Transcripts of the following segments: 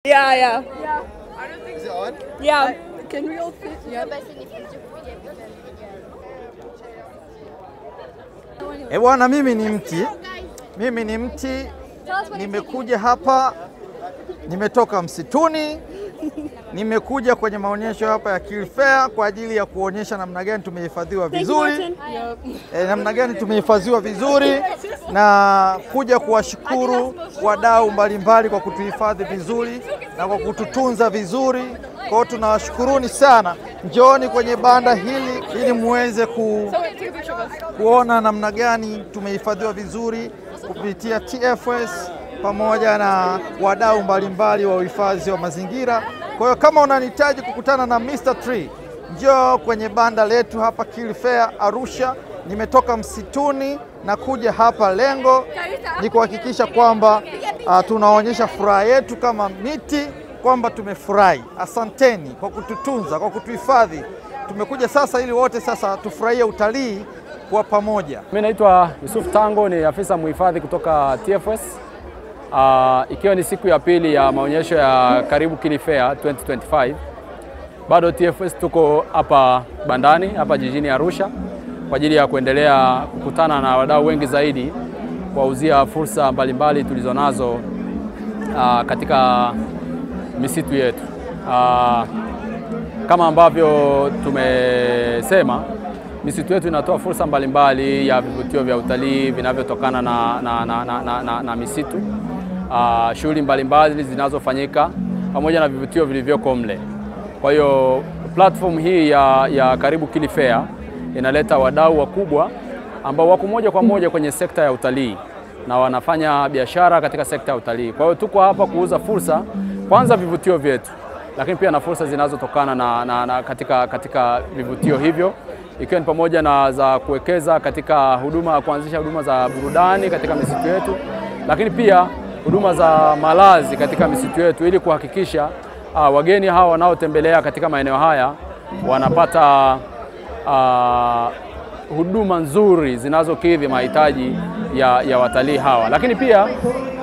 Yeah. Yeah. I don't think. Is it on? Yeah. Can we all fit? Yeah. Bwana, mimi ni mti, nimekuja hapa, nimetoka msituni, nimekuja kwenye maonyesho hapa ya Kili Fair kwa ajili ya kuonyesha namna gani tumehifadhiwa vizuri, namna gani tumehifadhiwa vizuri, na kuja kuwashukuru wadau mbalimbali kwa kutuhifadhi vizuri na kwa kututunza vizuri. Kwa hiyo tunawashukuruni sana. Njooni kwenye banda hili ili muweze kuona namna gani tumehifadhiwa vizuri kupitia TFS pamoja na wadau mbalimbali wa uhifadhi wa mazingira. Kwa hiyo kama unanihitaji kukutana na Mr. Tree, njoo kwenye banda letu hapa Kili Fair Arusha. Nimetoka msituni na kuja hapa, lengo ni kuhakikisha kwamba tunaonyesha furaha yetu kama miti kwamba tumefurahi. Asanteni kwa kututunza, kwa kutuhifadhi. Tumekuja sasa ili wote sasa tufurahie utalii kwa pamoja. Mimi naitwa Yusuf Tango, ni afisa muhifadhi kutoka TFS. Ikiwa ni siku ya pili ya maonyesho ya Karibu Kili Fair 2025. Bado TFS tuko hapa bandani, hapa jijini Arusha kwa ajili ya kuendelea kukutana na wadau wengi zaidi, kuwauzia fursa mbalimbali tulizonazo katika misitu yetu. Kama ambavyo tumesema, misitu yetu inatoa fursa mbalimbali ya vivutio vya utalii vinavyotokana na misitu, shughuli mbalimbali zinazofanyika pamoja na vivutio vilivyoko mle. Kwa hiyo platform hii ya Karibu Kili Fair inaleta wadau wakubwa ambao wako moja kwa moja kwenye sekta ya utalii na wanafanya biashara katika sekta ya utalii. Kwa hiyo tuko hapa kuuza fursa, kwanza vivutio vyetu, lakini pia na fursa zinazotokana katika vivutio hivyo, ikiwa ni pamoja na za kuwekeza katika kuanzisha huduma za burudani katika misitu yetu, lakini pia huduma za malazi katika misitu yetu, ili kuhakikisha wageni hawa wanaotembelea katika maeneo haya wanapata huduma nzuri zinazokidhi mahitaji ya watalii hawa. Lakini pia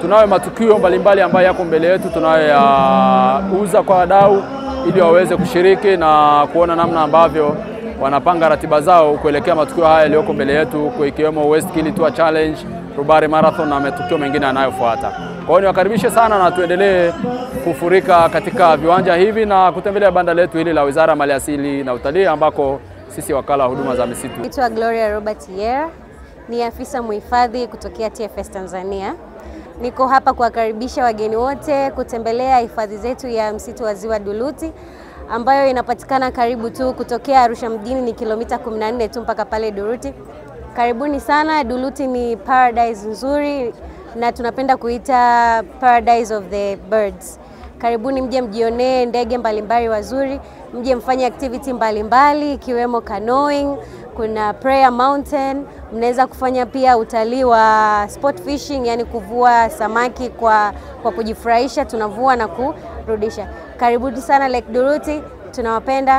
tunayo matukio mbalimbali ambayo yako mbele yetu, tunayoyauza kwa wadau ili waweze kushiriki na kuona namna ambavyo wanapanga ratiba zao kuelekea matukio haya yaliyoko mbele yetu, ikiwemo West Kili Tour Challenge, Rubari Marathon na matukio mengine yanayofuata. Kwa hiyo niwakaribishe sana na tuendelee kufurika katika viwanja hivi na kutembelea banda letu hili la Wizara ya Maliasili na Utalii, ambako sisi wakala wa huduma za misitu. Naitwa Gloria Robert Yera, ni afisa muhifadhi kutokea TFS Tanzania. Niko hapa kuwakaribisha wageni wote kutembelea hifadhi zetu ya msitu wa Ziwa Duluti, ambayo inapatikana karibu tu kutokea Arusha mjini, ni kilomita 14 tu mpaka pale Duluti. Karibuni sana. Duluti ni paradise nzuri na tunapenda kuita paradise of the birds. Karibuni mje mjionee ndege mbalimbali wazuri, mje mfanye activity mbalimbali ikiwemo canoeing, kuna Prayer Mountain, mnaweza kufanya pia utalii wa sport fishing, yani kuvua samaki kwa kujifurahisha, tunavua na kurudisha. Karibuni sana Lake Duluti, tunawapenda.